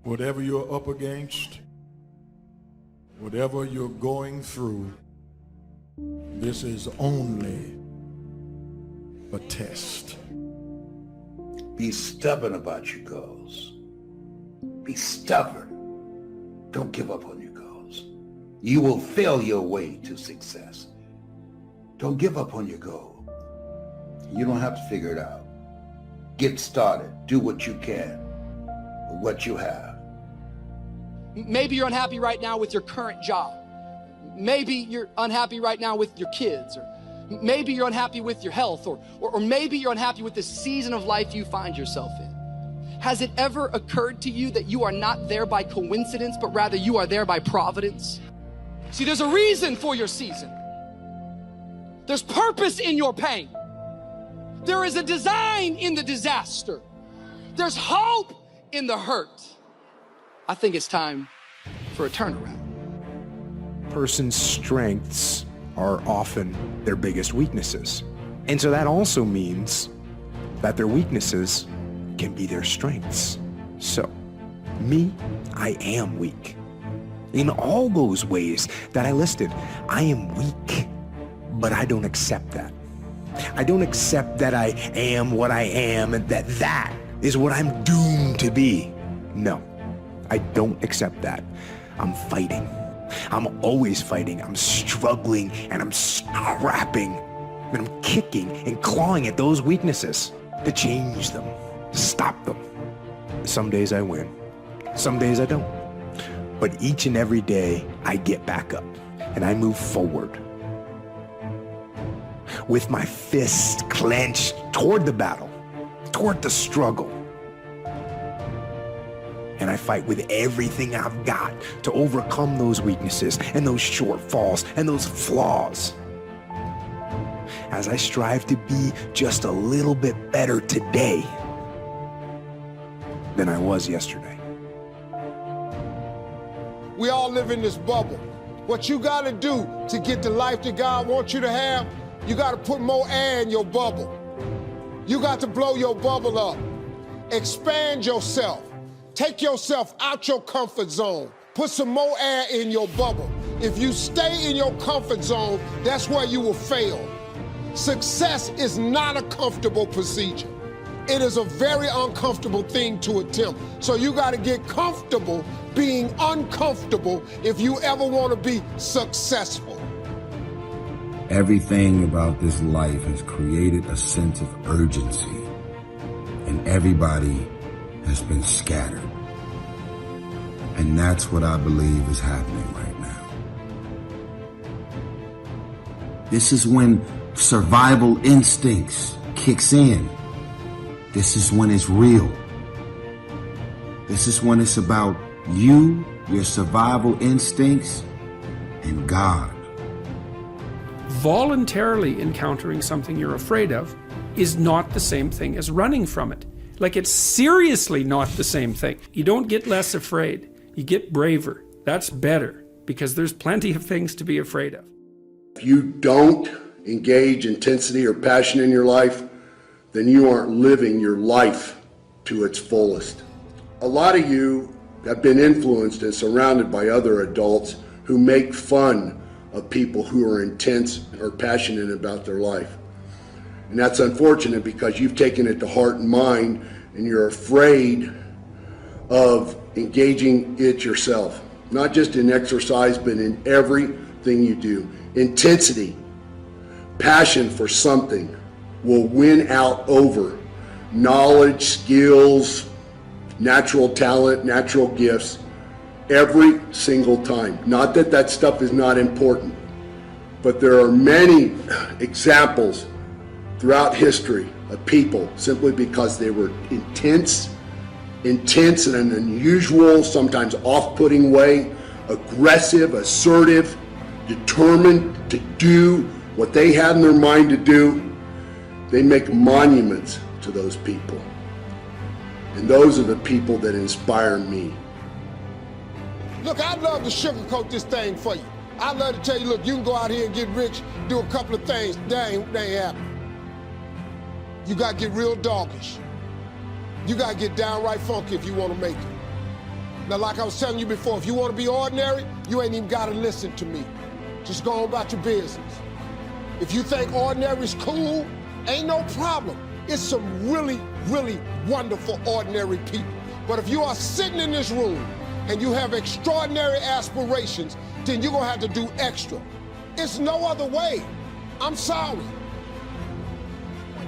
Whatever you're up against, whatever you're going through, this is only a test. Be stubborn about your goals. Be stubborn. Don't give up on your goals. You will fail your way to success. Don't give up on your goal. You don't have to figure it out. Get started. Do what you can with what you have. Maybe you're unhappy right now with your current job. Maybe you're unhappy right now with your kids, or maybe you're unhappy with your health, or maybe you're unhappy with the season of life you find yourself in. Has it ever occurred to you that you are not there by coincidence, but rather you are there by providence? See, there's a reason for your season. There's purpose in your pain. There is a design in the disaster. There's hope in the hurt. I think it's time for a turnaround. Person's strengths are often their biggest weaknesses. And so that also means that their weaknesses can be their strengths. So, me, I am weak. In all those ways that I listed, I am weak, but I don't accept that. I don't accept that I am what I am and that is what I'm doomed to be. No, I don't accept that. I'm fighting. I'm always fighting. I'm struggling and I'm scrapping and I'm kicking and clawing at those weaknesses to change them, to stop them. Some days I win, some days I don't. But each and every day I get back up and I move forward with my fist clenched toward the battle, toward the struggle. And I fight with everything I've got to overcome those weaknesses and those shortfalls and those flaws, as I strive to be just a little bit better today than I was yesterday. We all live in this bubble. What you gotta do to get the life that God wants you to have, you gotta put more air in your bubble. You got to blow your bubble up. Expand yourself. Take yourself out your comfort zone. Put some more air in your bubble. If you stay in your comfort zone, that's where you will fail. Success is not a comfortable procedure. It is a very uncomfortable thing to attempt. So you got to get comfortable being uncomfortable if you ever want to be successful. Everything about this life has created a sense of urgency, and everybody has been scattered. And that's what I believe is happening right now. This is when survival instincts kicks in. This is when it's real. This is when it's about you, your survival instincts, and God. Voluntarily encountering something you're afraid of is not the same thing as running from it. Like, it's seriously not the same thing. You don't get less afraid. You get braver. That's better, because there's plenty of things to be afraid of. If you don't engage intensity or passion in your life, then you aren't living your life to its fullest. A lot of you have been influenced and surrounded by other adults who make fun of people who are intense or passionate about their life. And that's unfortunate, because you've taken it to heart and mind and you're afraid of engaging it yourself. Not just in exercise, but in everything you do. Intensity, passion for something will win out over knowledge, skills, natural talent, natural gifts every single time. Not that that stuff is not important, but there are many examples throughout history of people, simply because they were intense in an unusual, sometimes off-putting way, aggressive, assertive, determined to do what they had in their mind to do. They make monuments to those people. And those are the people that inspire me. Look, I'd love to sugarcoat this thing for you. I'd love to tell you, look, you can go out here and get rich, do a couple of things. That ain't happening. You got to get real doggish. You got to get downright funky if you want to make it. Now, like I was telling you before, if you want to be ordinary, you ain't even got to listen to me. Just go on about your business. If you think ordinary is cool, ain't no problem. It's some really, really wonderful ordinary people. But if you are sitting in this room and you have extraordinary aspirations, then you're gonna have to do extra. It's no other way. I'm sorry.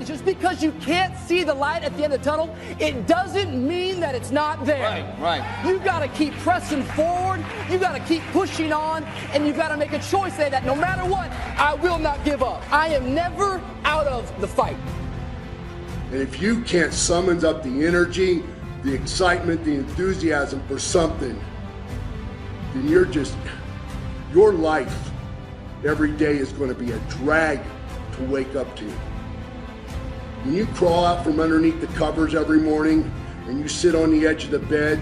Just because you can't see the light at the end of the tunnel, it doesn't mean that it's not there. Right. You gotta keep pressing forward, you gotta keep pushing on, and you gotta make a choice there that no matter what, I will not give up. I am never out of the fight. And if you can't summon up the energy, the excitement, the enthusiasm for something, then your life every day is going to be a drag to wake up to. When you crawl out from underneath the covers every morning and you sit on the edge of the bed,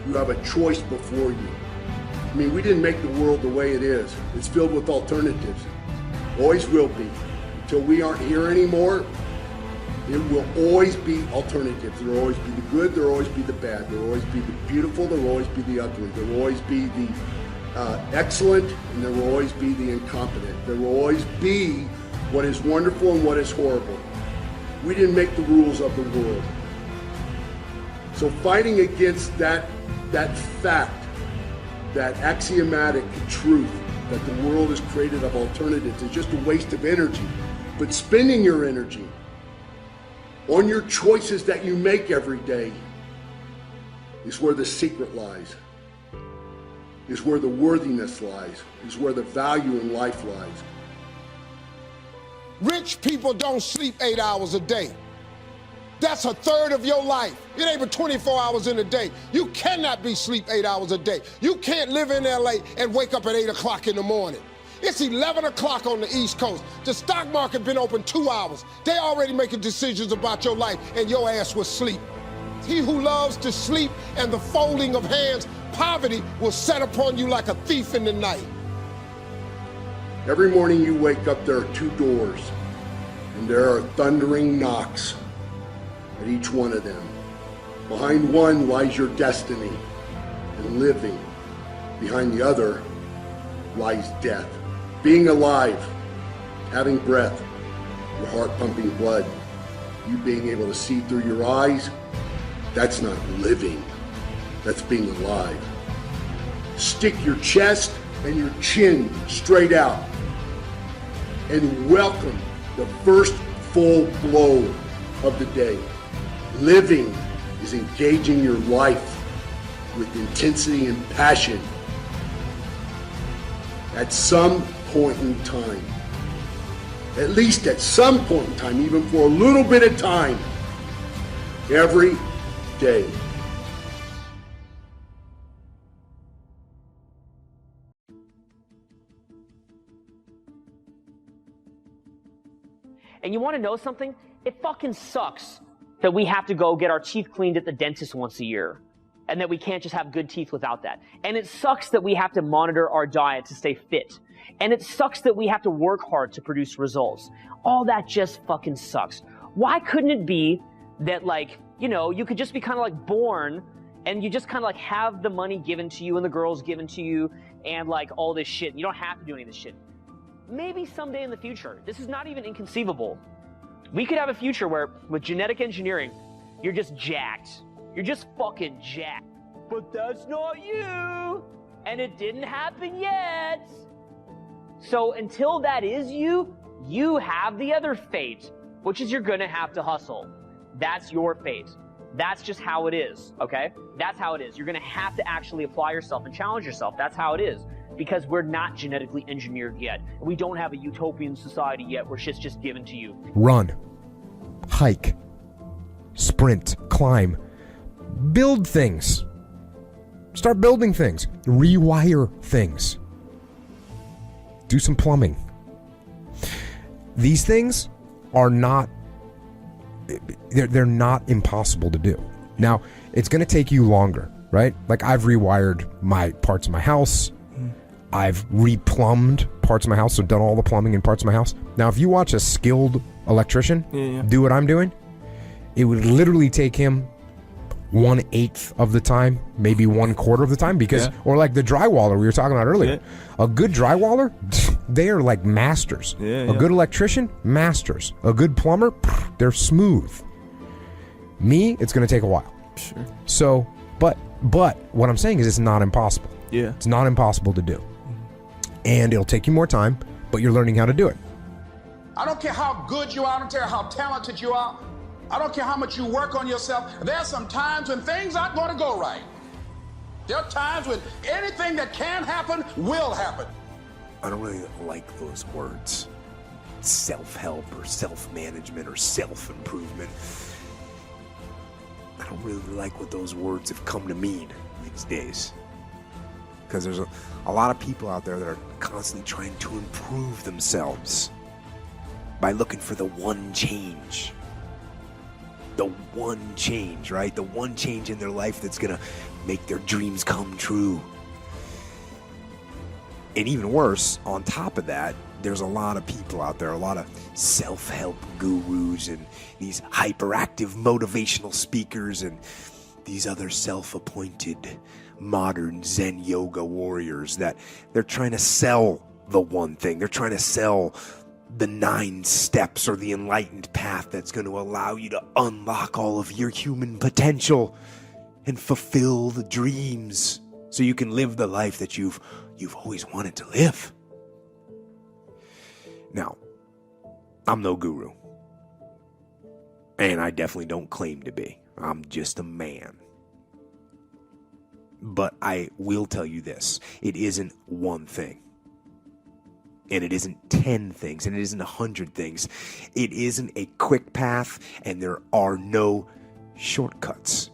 you have a choice before you. I mean, we didn't make the world the way it is. It's filled with alternatives. Always will be. Until we aren't here anymore, it will always be alternatives. There will always be the good, there will always be the bad. There will always be the beautiful, there will always be the ugly. There will always be the excellent, and there will always be the incompetent. There will always be what is wonderful and what is horrible. We didn't make the rules of the world. So fighting against that fact, that axiomatic truth that the world is created of alternatives is just a waste of energy. But spending your energy on your choices that you make every day is where the secret lies, is where the worthiness lies, is where the value in life lies. Rich people don't sleep 8 hours a day. That's a third of your life. It ain't but 24 hours in a day. You cannot be sleep 8 hours a day. You can't live in LA and wake up at 8 o'clock in the morning. It's 11 o'clock on the East Coast. The stock market been open 2 hours. They already making decisions about your life and your ass will sleep. He who loves to sleep and the folding of hands, poverty will set upon you like a thief in the night. Every morning you wake up, there are 2 doors, and there are thundering knocks at each one of them. Behind one lies your destiny and living. Behind the other lies death. Being alive, having breath, your heart pumping blood, you being able to see through your eyes, that's not living, that's being alive. Stick your chest and your chin straight out and welcome the first full blow of the day. Living is engaging your life with intensity and passion. At some point in time, at least at some point in time, even for a little bit of time, every day. And you want to know something? It fucking sucks that we have to go get our teeth cleaned at the dentist once a year, and that we can't just have good teeth without that. And it sucks that we have to monitor our diet to stay fit. And it sucks that we have to work hard to produce results. All that just fucking sucks. Why couldn't it be that, like, you know, you could just be kind of like born and you just kind of like have the money given to you and the girls given to you and like all this shit. You don't have to do any of this shit. Maybe someday in the future, this is not even inconceivable. We could have a future where with genetic engineering, you're just jacked. You're just fucking jacked. But that's not you. And it didn't happen yet. So until that is you, you have the other fate, which is you're gonna have to hustle. That's your fate. That's just how it is, okay? That's how it is. You're gonna have to actually apply yourself and challenge yourself. That's how it is. Because we're not genetically engineered yet. We don't have a utopian society yet where shit's just given to you. Run, hike, sprint, climb, build things. Start building things. Rewire things. Do some plumbing. These things are not, they're not impossible to do. Now, it's going to take you longer, right? Like I've rewired my parts of my house. I've replumbed parts of my house, so done all the plumbing in parts of my house. Now, if you watch a skilled electrician do what I'm doing, it would literally take him 1/8 of the time, maybe 1/4 of the time, because or like the drywaller we were talking about earlier. A good drywaller, they are like masters. A good electrician, masters. A good plumber, they're smooth. Me, it's going to take a while. Sure. So, but what I'm saying is it's not impossible. Yeah. It's not impossible to do. And it'll take you more time, but you're learning how to do it. I don't care how good you are, I don't care how talented you are, I don't care how much you work on yourself. There are some times when things aren't going to go right. There are times when anything that can happen will happen. I don't really like those words. Self-help or self-management or self-improvement. I don't really like what those words have come to mean these days. Because there's a lot of people out there that are constantly trying to improve themselves by looking for the one change. The one change, right? The one change in their life that's going to make their dreams come true. And even worse, on top of that, there's a lot of people out there, a lot of self-help gurus and these hyperactive motivational speakers and these other self-appointed modern Zen yoga warriors that they're trying to sell the one thing. They're trying to sell the 9 steps or the enlightened path that's going to allow you to unlock all of your human potential and fulfill the dreams so you can live the life that you've always wanted to live. Now, I'm no guru. And I definitely don't claim to be. I'm just a man. But I will tell you this. It isn't one thing. And it isn't 10 things. And it isn't 100 things. It isn't a quick path. And there are no shortcuts.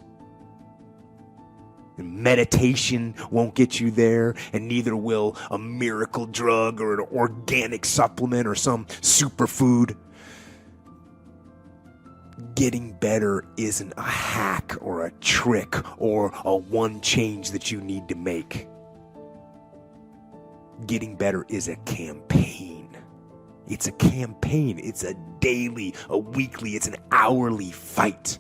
Meditation won't get you there, and neither will a miracle drug or an organic supplement or some superfood. Getting better isn't a hack or a trick or a one change that you need to make. Getting better is a campaign. It's a campaign. It's a daily, a weekly, it's an hourly fight.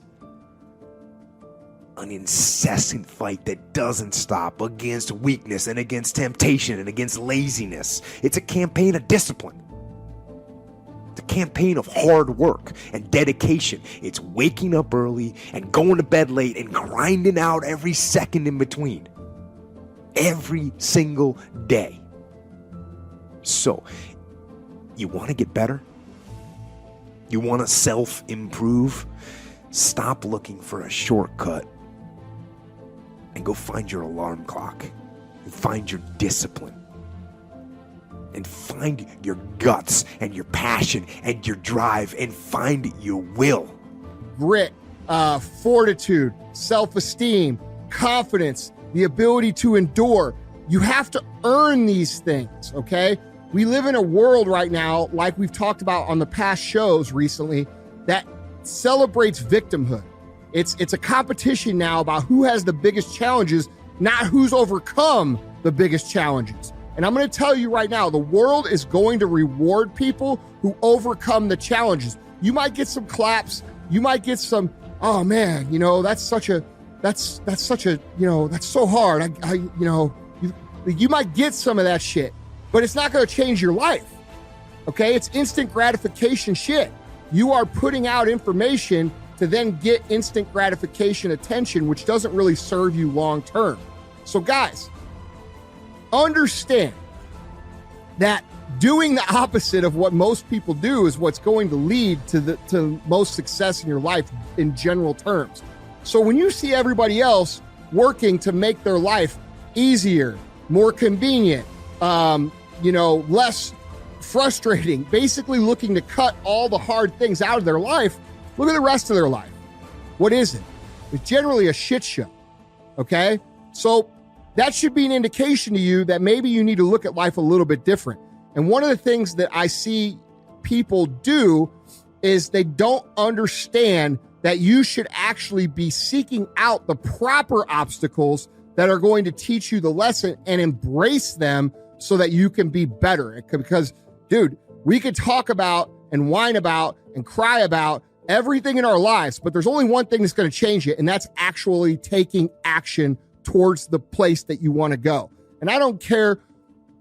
An incessant fight that doesn't stop against weakness and against temptation and against laziness. It's a campaign of discipline. It's a campaign of hard work and dedication. It's waking up early and going to bed late and grinding out every second in between. Every single day. So, you want to get better? You want to self-improve? Stop looking for a shortcut and go find your alarm clock and find your discipline and find your guts and your passion and your drive and find your will. Grit, fortitude, self-esteem, confidence, the ability to endure. You have to earn these things, okay? We live in a world right now, like we've talked about on the past shows recently, that celebrates victimhood. It's a competition now about who has the biggest challenges, not who's overcome the biggest challenges. And I'm going to tell you right now, the world is going to reward people who overcome the challenges. You might get some claps. You might get some, oh man, that's so hard. You might get some of that shit, but it's not going to change your life. Okay. It's instant gratification shit. You are putting out information to then get instant gratification attention, which doesn't really serve you long term. So guys, understand that doing the opposite of what most people do is what's going to lead to most success in your life in general terms. So when you see everybody else working to make their life easier, more convenient, less frustrating, basically looking to cut all the hard things out of their life, look at the rest of their life. What is it? It's generally a shit show. Okay? So that should be an indication to you that maybe you need to look at life a little bit different. And one of the things that I see people do is they don't understand that you should actually be seeking out the proper obstacles that are going to teach you the lesson and embrace them so that you can be better. Because, dude, we could talk about and whine about and cry about everything in our lives, but there's only one thing that's going to change it, and that's actually taking action towards the place that you want to go. And I don't care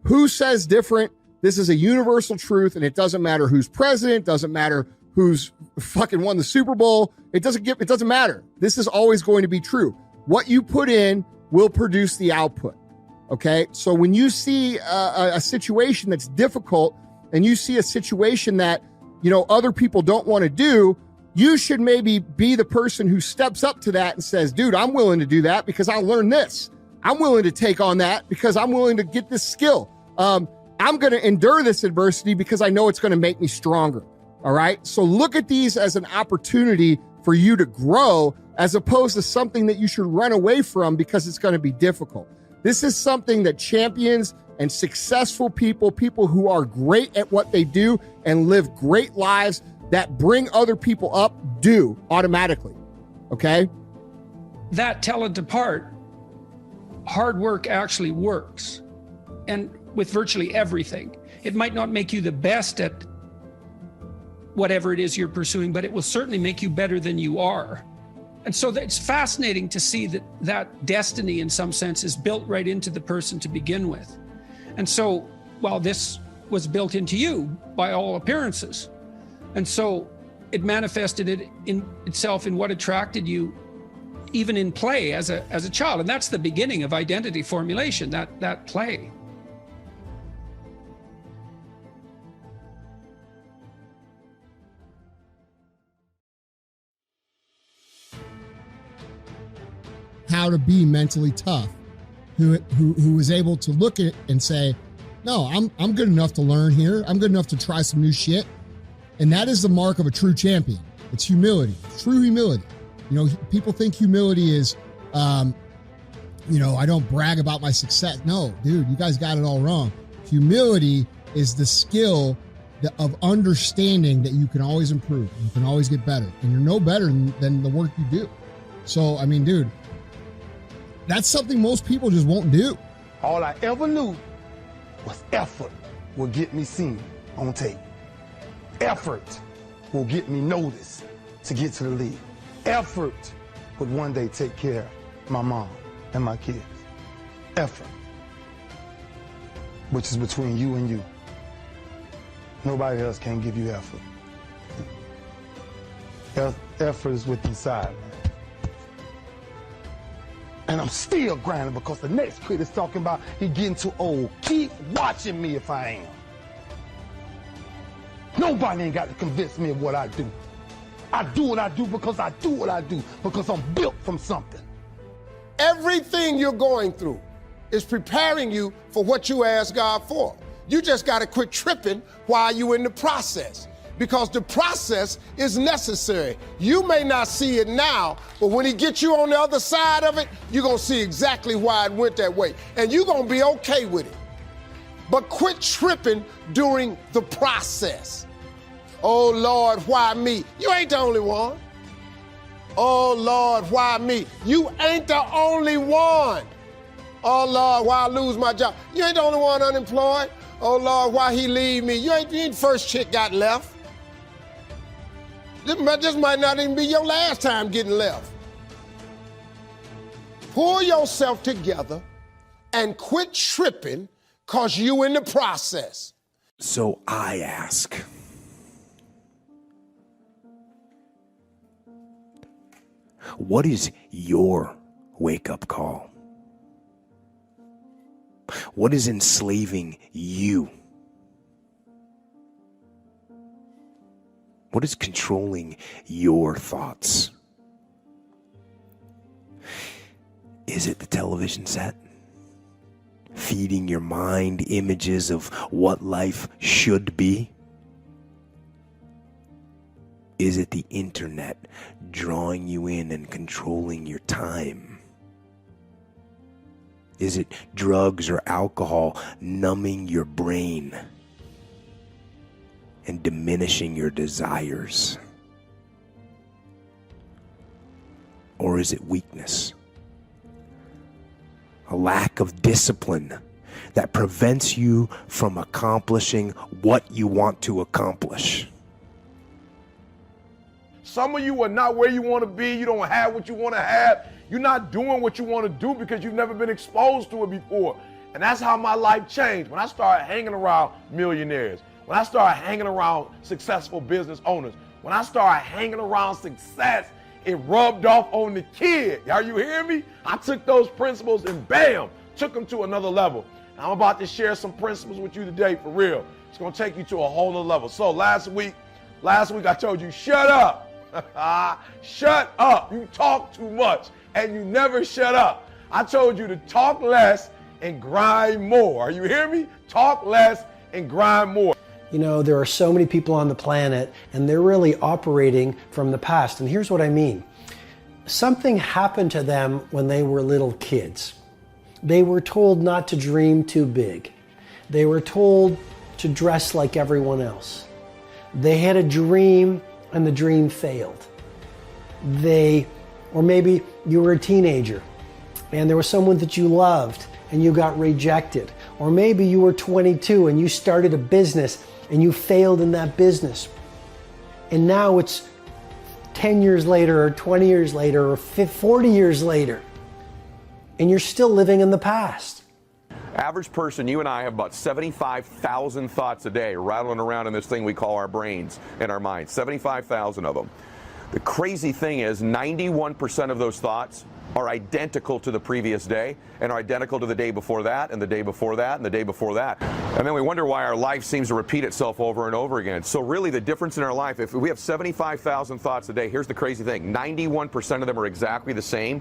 who says different. This is a universal truth, and it doesn't matter who's president, doesn't matter who's fucking won the Super Bowl. It doesn't matter. This is always going to be true. What you put in will produce the output. Okay. So when you see a situation that's difficult and you see a situation that, other people don't want to do, you should maybe be the person who steps up to that and says, dude, I'm willing to do that because I'll learn this. I'm willing to take on that because I'm willing to get this skill. I'm going to endure this adversity because I know it's going to make me stronger. All right. So look at these as an opportunity for you to grow as opposed to something that you should run away from because it's going to be difficult. This is something that champions and successful people who are great at what they do and live great lives that bring other people up do automatically. Okay. That talent apart, hard work actually works. And with virtually everything, it might not make you the best at whatever it is you're pursuing, but it will certainly make you better than you are. And so it's fascinating to see that destiny in some sense is built right into the person to begin with. And so, well, this was built into you by all appearances. And so it manifested itself in what attracted you even in play as a child. And that's the beginning of identity formulation, that play. How to be mentally tough, who was able to look at it and say, no, I'm good enough to learn here. I'm good enough to try some new shit. And that is the mark of a true champion. It's humility, true humility. People think humility is, I don't brag about my success. No, dude, you guys got it all wrong. Humility is the skill of understanding that you can always improve. You can always get better. And you're no better than the work you do. So, dude, that's something most people just won't do. All I ever knew was effort will get me seen on tape. Effort will get me noticed to get to the league. Effort would one day take care of my mom and my kids. Effort, which is between you and you. Nobody else can give you effort. Effort is with inside, man. And I'm still grinding because the next kid is talking about he getting too old. Keep watching me if I am. Nobody ain't got to convince me of what I do. I do what I do because I do what I do, because I'm built from something. Everything you're going through is preparing you for what you ask God for. You just got to quit tripping while you're in the process, because the process is necessary. You may not see it now, but when he gets you on the other side of it, you're going to see exactly why it went that way. And you're going to be okay with it. But quit tripping during the process. Oh, Lord, why me? You ain't the only one. Oh, Lord, why me? You ain't the only one. Oh, Lord, why I lose my job? You ain't the only one unemployed. Oh, Lord, why he leave me? You ain't the first chick got left. This might not even be your last time getting left. Pull yourself together and quit tripping because you in the process. So I ask, what is your wake-up call? What is enslaving you? What is controlling your thoughts? Is it the television set? Feeding your mind images of what life should be? Is it the internet drawing you in and controlling your time? Is it drugs or alcohol numbing your brain and diminishing your desires? Or is it weakness? A lack of discipline that prevents you from accomplishing what you want to accomplish? Some of you are not where you want to be. You don't have what you want to have. You're not doing what you want to do because you've never been exposed to it before. And that's how my life changed. When I started hanging around millionaires, when I started hanging around successful business owners, when I started hanging around success, it rubbed off on the kid. Are you hearing me? I took those principles and bam, took them to another level. And I'm about to share some principles with you today for real. It's going to take you to a whole other level. So last week I told you, shut up. Shut up. You talk too much and you never shut up. I told you to talk less and grind more. Are you hearing me? Talk less and grind more. You know, there are so many people on the planet and they're really operating from the past. And here's what I mean. Something happened to them when they were little kids. They were told not to dream too big. They were told to dress like everyone else. They had a dream and the dream failed. Or maybe you were a teenager and there was someone that you loved and you got rejected. Or maybe you were 22 and you started a business and you failed in that business. And now it's 10 years later or 20 years later or 40 years later and you're still living in the past. Average person, you and I have about 75,000 thoughts a day rattling around in this thing we call our brains and our minds. 75,000 of them. The crazy thing is 91% of those thoughts are identical to the previous day and are identical to the day before that and the day before that and the day before that. And then we wonder why our life seems to repeat itself over and over again. So really the difference in our life, if we have 75,000 thoughts a day, here's the crazy thing, 91% of them are exactly the same.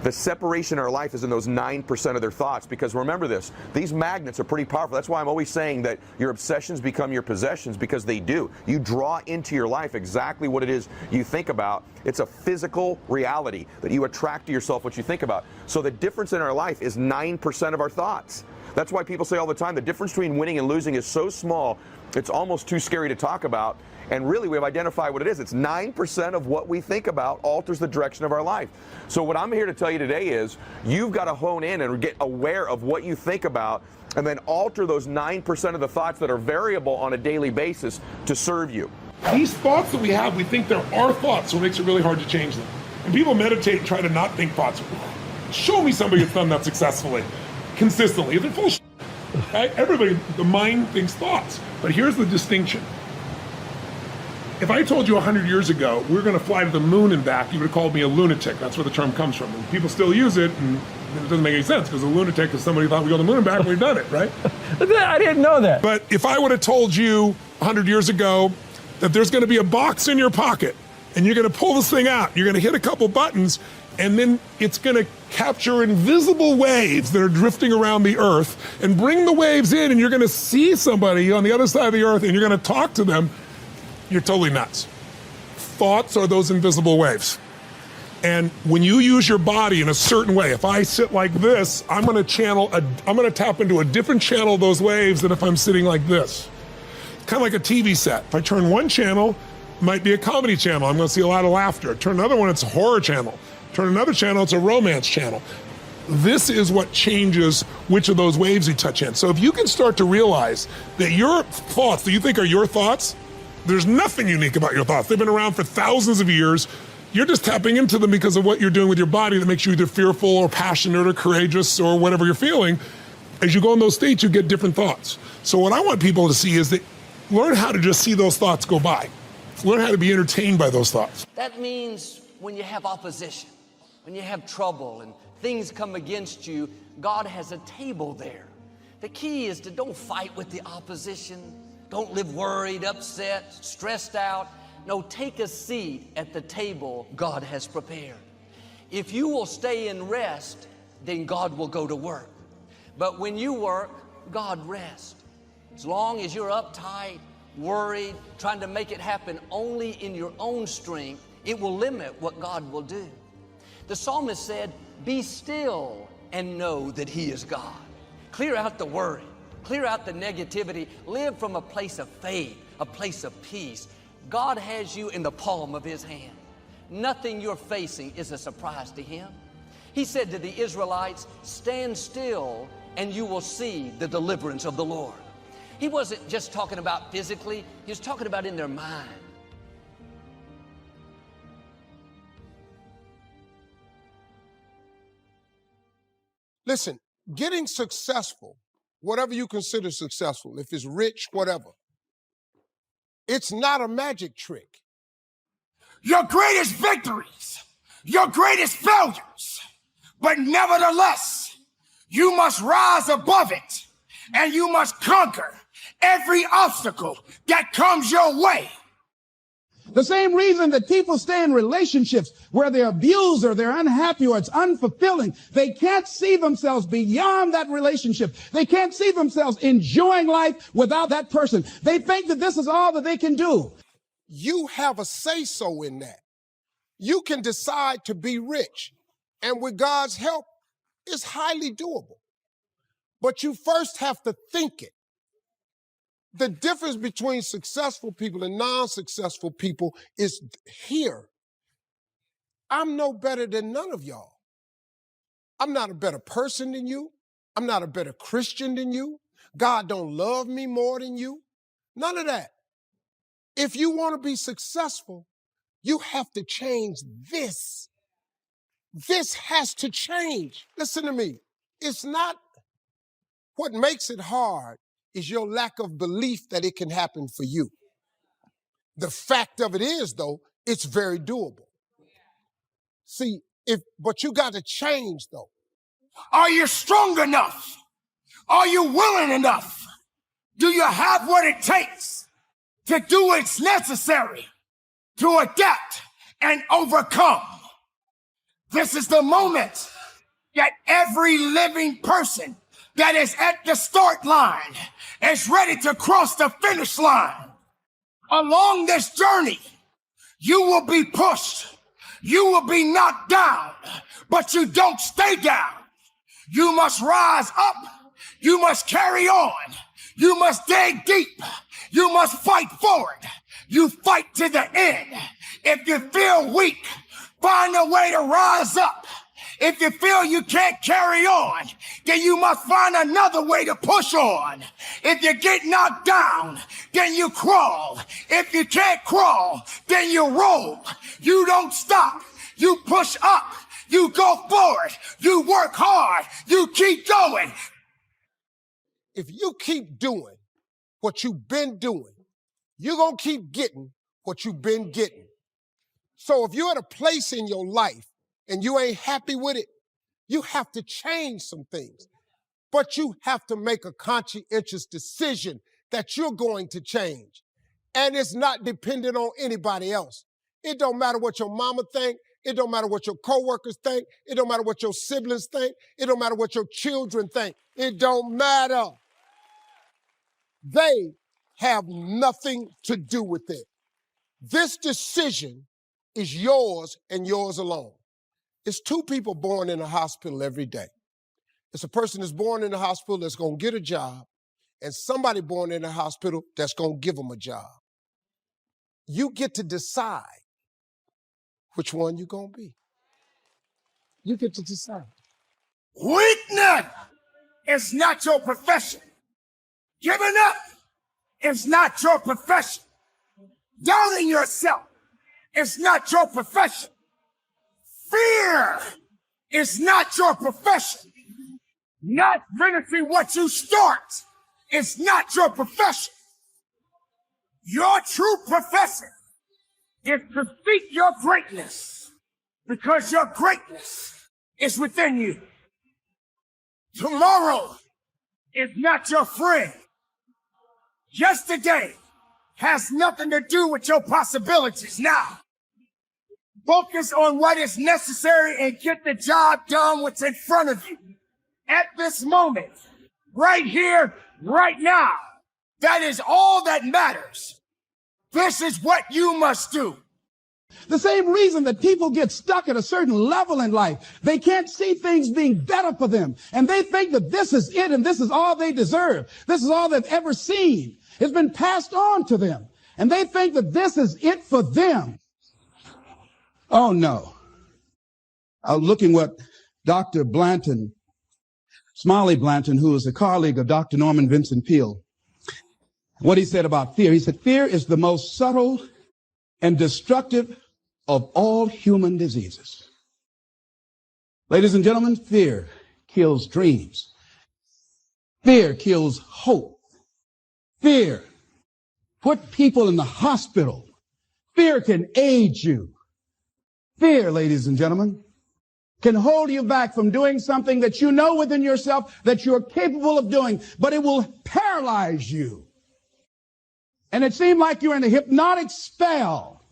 The separation in our life is in those 9% of their thoughts, because remember this, these magnets are pretty powerful. That's why I'm always saying that your obsessions become your possessions, because they do. You draw into your life exactly what it is you think about. It's a physical reality that you attract to yourself what you think about. So the difference in our life is 9% of our thoughts. That's why people say all the time the difference between winning and losing is so small, it's almost too scary to talk about. And really, we've identified what it is. It's 9% of what we think about alters the direction of our life. So what I'm here to tell you today is you've got to hone in and get aware of what you think about and then alter those 9% of the thoughts that are variable on a daily basis to serve you. These thoughts that we have, we think they're our thoughts, so it makes it really hard to change them. And people meditate and try to not think thoughts. Show me somebody that's done that successfully, consistently. They're full of shit. Okay? Everybody, the mind thinks thoughts. But here's the distinction. If I told you 100 years ago we're going to fly to the moon and back, you would have called me a lunatic. That's where the term comes from. And people still use it, and it doesn't make any sense, because a lunatic is somebody who thought we'd go to the moon and back and we've done it, right? I didn't know that. But if I would have told you 100 years ago that there's going to be a box in your pocket and you're going to pull this thing out, you're going to hit a couple buttons, and then it's going to capture invisible waves that are drifting around the earth and bring the waves in, and you're going to see somebody on the other side of the earth and you're going to talk to them, you're totally nuts. Thoughts are those invisible waves. And when you use your body in a certain way, if I sit like this, I'm going to tap into a different channel of those waves than if I'm sitting like this. Kind of like a TV set. If I turn one channel, it might be a comedy channel. I'm going to see a lot of laughter. Turn another one, it's a horror channel. Turn another channel, it's a romance channel. This is what changes which of those waves you touch in. So if you can start to realize that your thoughts that you think are your thoughts, there's nothing unique about your thoughts. They've been around for thousands of years. You're just tapping into them because of what you're doing with your body that makes you either fearful or passionate or courageous or whatever you're feeling. As you go in those states, you get different thoughts. So what I want people to see is that learn how to just see those thoughts go by. Learn how to be entertained by those thoughts. That means when you have opposition, when you have trouble and things come against you, God has a table there. The key is to don't fight with the opposition. Don't live worried, upset, stressed out. No, take a seat at the table God has prepared. If you will stay in rest, then God will go to work. But when you work, God rests. As long as you're uptight, worried, trying to make it happen only in your own strength, it will limit what God will do. The psalmist said, "Be still and know that He is God." Clear out the worry. Clear out the negativity. Live from a place of faith, a place of peace. God has you in the palm of His hand. Nothing you're facing is a surprise to Him. He said to the Israelites, "Stand still and you will see the deliverance of the Lord." He wasn't just talking about physically, He was talking about in their mind. Listen, getting successful, whatever you consider successful, if it's rich, whatever, it's not a magic trick. Your greatest victories, your greatest failures, but nevertheless, you must rise above it and you must conquer every obstacle that comes your way. The same reason that people stay in relationships where they're abused or they're unhappy or it's unfulfilling, they can't see themselves beyond that relationship. They can't see themselves enjoying life without that person. They think that this is all that they can do. You have a say-so in that. You can decide to be rich, and with God's help, it's highly doable. But you first have to think it. The difference between successful people and non-successful people is here. I'm no better than none of y'all. I'm not a better person than you. I'm not a better Christian than you. God don't love me more than you. None of that. If you want to be successful, you have to change this. This has to change. Listen to me. It's not what makes it hard is your lack of belief that it can happen for you. The fact of it is, though, it's very doable. See, but you got to change, though. Are you strong enough? Are you willing enough? Do you have what it takes to do what's necessary to adapt and overcome? This is the moment that every living person that is at the start line is ready to cross the finish line. Along this journey, you will be pushed. You will be knocked down, but you don't stay down. You must rise up. You must carry on. You must dig deep. You must fight forward. You fight to the end. If you feel weak, find a way to rise up. If you feel you can't carry on, then you must find another way to push on. If you get knocked down, then you crawl. If you can't crawl, then you roll. You don't stop. You push up. You go forward. You work hard. You keep going. If you keep doing what you've been doing, you're going to keep getting what you've been getting. So if you're at a place in your life and you ain't happy with it, you have to change some things. But you have to make a conscientious decision that you're going to change. And it's not dependent on anybody else. It don't matter what your mama think. It don't matter what your coworkers think. It don't matter what your siblings think. It don't matter what your children think. It don't matter. They have nothing to do with it. This decision is yours and yours alone. It's two people born in a hospital every day. It's a person that's born in a hospital that's going to get a job, and somebody born in a hospital that's going to give them a job. You get to decide which one you're going to be. You get to decide. Weakness is not your profession. Giving up is not your profession. Doubting yourself is not your profession. Fear is not your profession. Not finishing what you start is not your profession. Your true profession is to seek your greatness, because your greatness is within you. Tomorrow is not your friend. Yesterday has nothing to do with your possibilities now. Focus on what is necessary and get the job done what's in front of you. At this moment, right here, right now, that is all that matters. This is what you must do. The same reason that people get stuck at a certain level in life. They can't see things being better for them. And they think that this is it and this is all they deserve. This is all they've ever seen. It's been passed on to them. And they think that this is it for them. Oh, no. I was looking what Dr. Blanton, Smiley Blanton, who is a colleague of Dr. Norman Vincent Peale, what he said about fear. He said, fear is the most subtle and destructive of all human diseases. Ladies and gentlemen, fear kills dreams. Fear kills hope. Fear put people in the hospital. Fear can aid you. Fear, ladies and gentlemen, can hold you back from doing something that you know within yourself that you're capable of doing, but it will paralyze you. And it seemed like you're in a hypnotic spell.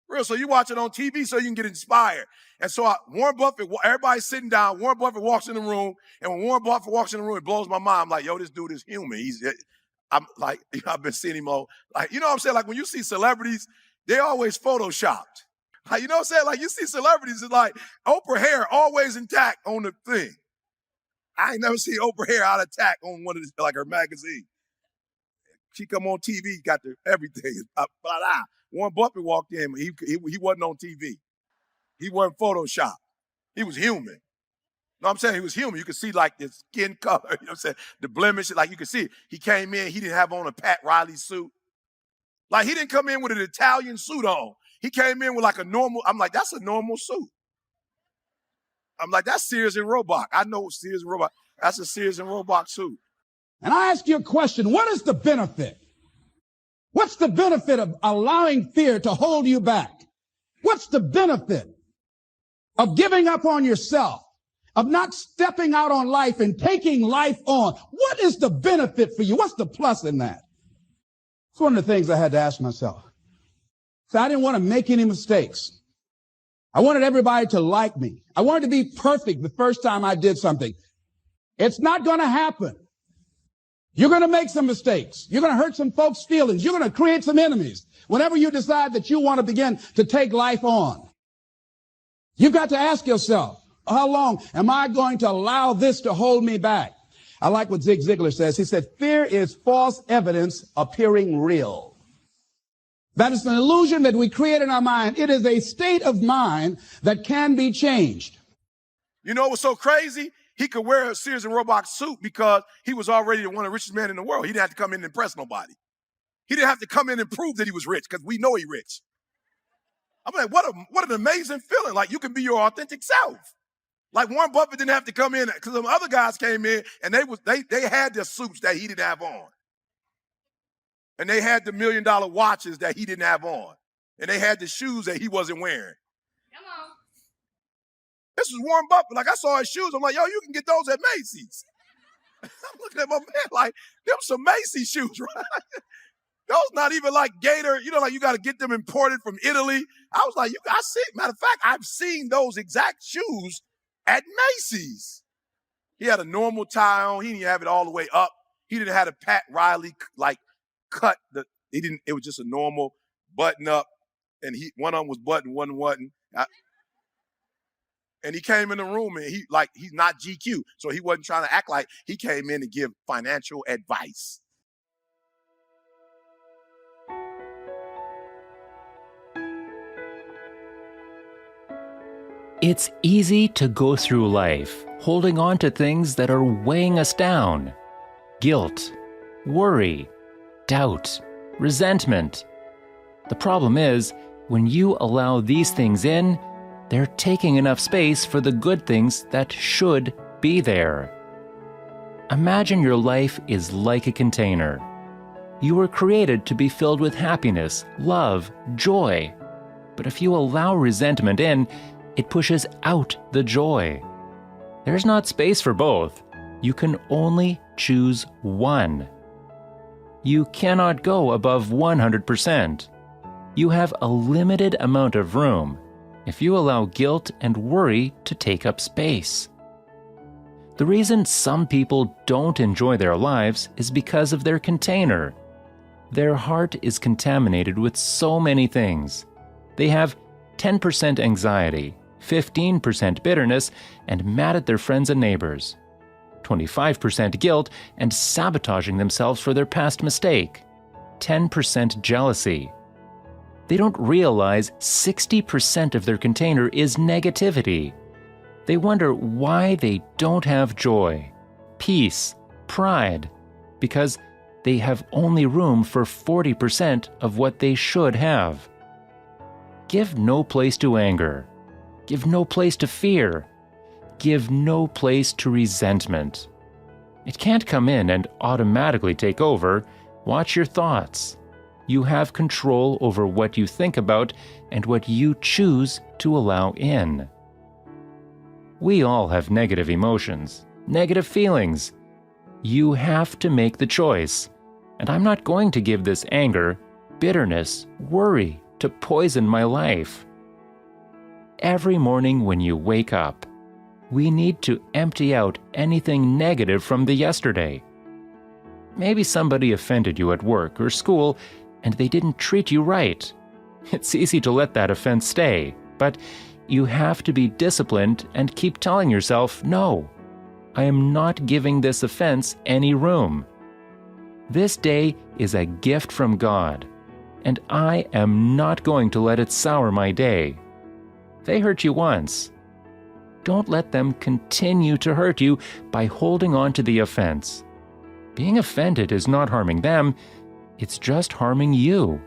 Real, so you watch it on TV so you can get inspired. And so Warren Buffett, everybody's sitting down, Warren Buffett walks in the room, and when Warren Buffett walks in the room, it blows my mind. I'm like, yo, this dude is human. I'm like, I've been seeing him all, like, you know what I'm saying? Like when you see celebrities, they always photoshopped. Like, you know what I'm saying? Like you see celebrities, it's like Oprah hair always intact on the thing. I ain't never seen Oprah hair out of tack on one of the, like her magazine. She come on TV, got the everything. Warren Buffett walked in, he wasn't on TV. He wasn't Photoshopped. He was human. You know what I'm saying? He was human. You could see like the skin color, you know what I'm saying? The blemish, like you could see it. He came in, he didn't have on a Pat Riley suit. Like he didn't come in with an Italian suit on. He came in with like a normal, I'm like, that's a normal suit. I'm like, that's Sears and Roebuck. I know Sears and Roebuck. That's a Sears and Roebuck suit. And I ask you a question, what is the benefit? What's the benefit of allowing fear to hold you back? What's the benefit of giving up on yourself, of not stepping out on life and taking life on? What is the benefit for you? What's the plus in that? It's one of the things I had to ask myself. So I didn't want to make any mistakes. I wanted everybody to like me. I wanted to be perfect the first time I did something. It's not going to happen. You're going to make some mistakes. You're going to hurt some folks' feelings. You're going to create some enemies whenever you decide that you want to begin to take life on. You've got to ask yourself, how long am I going to allow this to hold me back? I like what Zig Ziglar says. He said, fear is false evidence appearing real. That is an illusion that we create in our mind. It is a state of mind that can be changed. You know what's so crazy? He could wear a Sears and Roebuck suit because he was already one of the richest men in the world. He didn't have to come in and impress nobody. He didn't have to come in and prove that he was rich because we know he's rich. I'm like, what an amazing feeling. Like you can be your authentic self. Like Warren Buffett didn't have to come in because some other guys came in and they had their suits that he didn't have on. And they had the $1 million watches that he didn't have on. And they had the shoes that he wasn't wearing. Come on. This is Warren Buffett. Like I saw his shoes. I'm like, yo, you can get those at Macy's. I'm looking at my man like, them some Macy's shoes, right? Those not even like Gator, you know, like you got to get them imported from Italy. I was like, I see, matter of fact, I've seen those exact shoes at Macy's. He had a normal tie on. He didn't have it all the way up. He didn't have a Pat Riley like cut. It was just a normal button up. And one of them was button, one wasn't. And he came in the room and he's not GQ. So he wasn't trying to act like he came in to give financial advice. It's easy to go through life holding on to things that are weighing us down. Guilt, worry, doubt, resentment. The problem is, when you allow these things in, they're taking enough space for the good things that should be there. Imagine your life is like a container. You were created to be filled with happiness, love, joy. But if you allow resentment in, it pushes out the joy. There's not space for both. You can only choose one. You cannot go above 100%. You have a limited amount of room if you allow guilt and worry to take up space. The reason some people don't enjoy their lives is because of their container. Their heart is contaminated with so many things. They have 10% anxiety, 15% bitterness, and mad at their friends and neighbors, 25% guilt and sabotaging themselves for their past mistake, 10% jealousy. They don't realize 60% of their container is negativity. They wonder why they don't have joy, peace, pride, because they have only room for 40% of what they should have. Give no place to anger. Give no place to fear. give no place to resentment. It can't come in and automatically take over. Watch your thoughts. You have control over what you think about and what you choose to allow in. We all have negative emotions, negative feelings. You have to make the choice. And I'm not going to give this anger, bitterness, worry to poison my life. Every morning when you wake up, we need to empty out anything negative from the yesterday. Maybe somebody offended you at work or school and they didn't treat you right. It's easy to let that offense stay, but you have to be disciplined and keep telling yourself, no, I am not giving this offense any room. This day is a gift from God, and I am not going to let it sour my day. They hurt you once. Don't let them continue to hurt you by holding on to the offense. Being offended is not harming them, it's just harming you.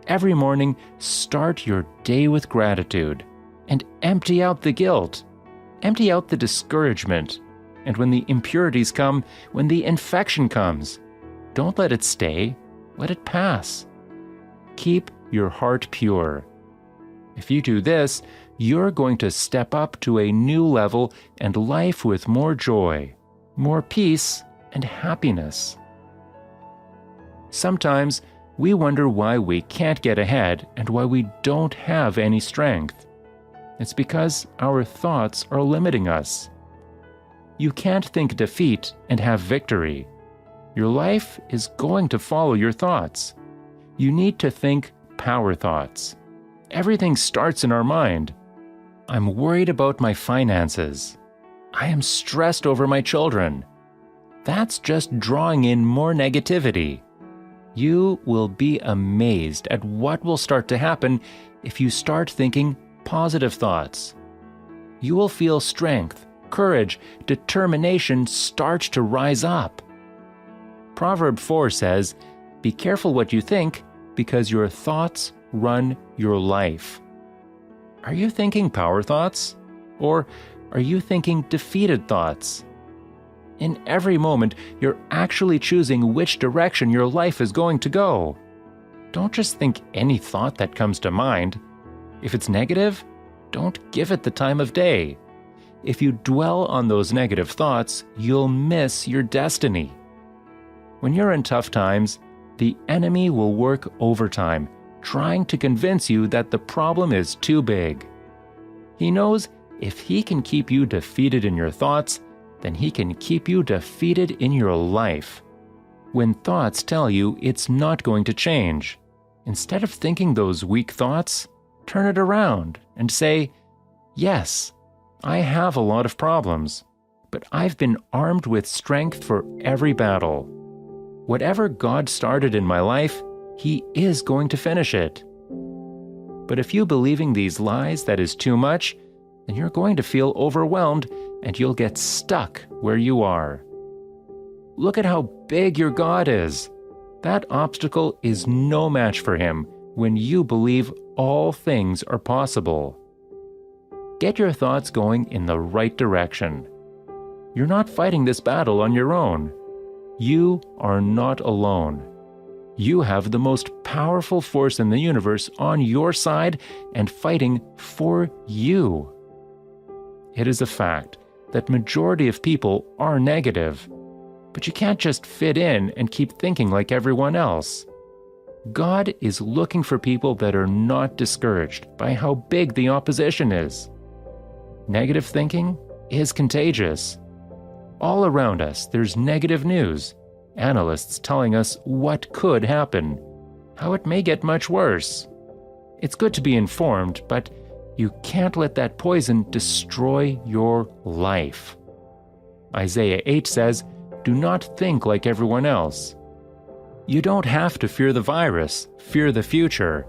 Every morning, start your day with gratitude and empty out the guilt. Empty out the discouragement. And when the impurities come, when the infection comes, don't let it stay, let it pass. Keep your heart pure. If you do this, you're going to step up to a new level and life with more joy, more peace, and happiness. Sometimes we wonder why we can't get ahead and why we don't have any strength. It's because our thoughts are limiting us. You can't think defeat and have victory. Your life is going to follow your thoughts. You need to think power thoughts. Everything starts in our mind. I'm worried about my finances. I am stressed over my children. That's just drawing in more negativity. You will be amazed at what will start to happen if you start thinking positive thoughts. You will feel strength, courage, determination start to rise up. Proverb 4 says, "Be careful what you think, because your thoughts run your life." Are you thinking power thoughts? Or are you thinking defeated thoughts? In every moment, you're actually choosing which direction your life is going to go. Don't just think any thought that comes to mind. If it's negative, don't give it the time of day. If you dwell on those negative thoughts, you'll miss your destiny. When you're in tough times, the enemy will work overtime, trying to convince you that the problem is too big. He knows if he can keep you defeated in your thoughts, then he can keep you defeated in your life. When thoughts tell you it's not going to change, instead of thinking those weak thoughts, turn it around and say, "Yes, I have a lot of problems, but I've been armed with strength for every battle. Whatever God started in my life, He is going to finish it." But if you believing these lies that is too much, then you're going to feel overwhelmed and you'll get stuck where you are. Look at how big your God is. That obstacle is no match for Him when you believe all things are possible. Get your thoughts going in the right direction. You're not fighting this battle on your own. You are not alone. You have the most powerful force in the universe on your side and fighting for you. It is a fact that majority of people are negative, but you can't just fit in and keep thinking like everyone else. God is looking for people that are not discouraged by how big the opposition is. Negative thinking is contagious. All around us, there's negative news. Analysts telling us what could happen, how it may get much worse. It's good to be informed, but you can't let that poison destroy your life. Isaiah 8 says, "Do not think like everyone else." You don't have to fear the virus, fear the future.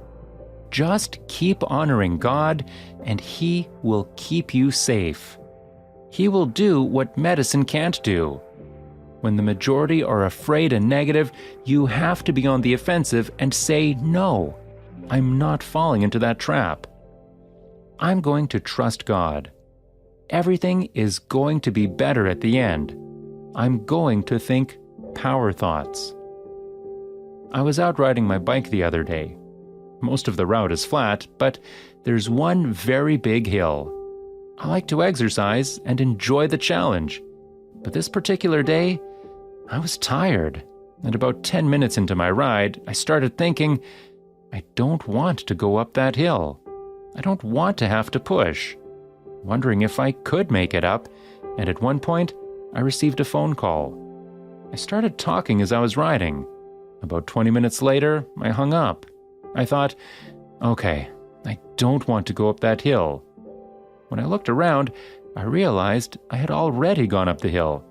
Just keep honoring God, and He will keep you safe. He will do what medicine can't do. When the majority are afraid and negative, you have to be on the offensive and say, "No, I'm not falling into that trap. I'm going to trust God." everything is going to be better at the end. I'm going to think power thoughts. I was out riding my bike the other day. Most of the route is flat, but there's one very big hill. I like to exercise and enjoy the challenge. But this particular day, I was tired. And about 10 minutes into my ride, I started thinking, I don't want to go up that hill. I don't want to have to push. Wondering if I could make it up, and at one point, I received a phone call. I started talking as I was riding. About 20 minutes later, I hung up. I thought, okay, I don't want to go up that hill. When I looked around, I realized I had already gone up the hill.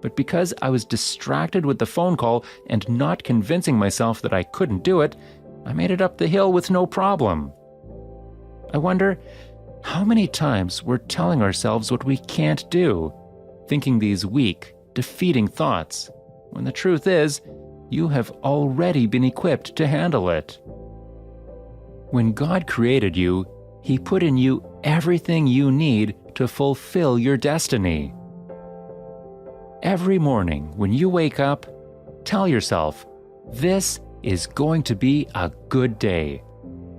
But because I was distracted with the phone call and not convincing myself that I couldn't do it, I made it up the hill with no problem. I wonder, how many times we're telling ourselves what we can't do, thinking these weak, defeating thoughts, when the truth is, you have already been equipped to handle it. When God created you, He put in you everything you need to fulfill your destiny. Every morning when you wake up, tell yourself, this is going to be a good day.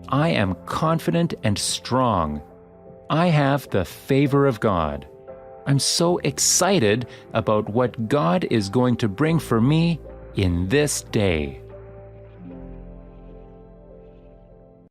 I am confident and strong. I have the favor of God. I'm so excited about what God is going to bring for me in this day.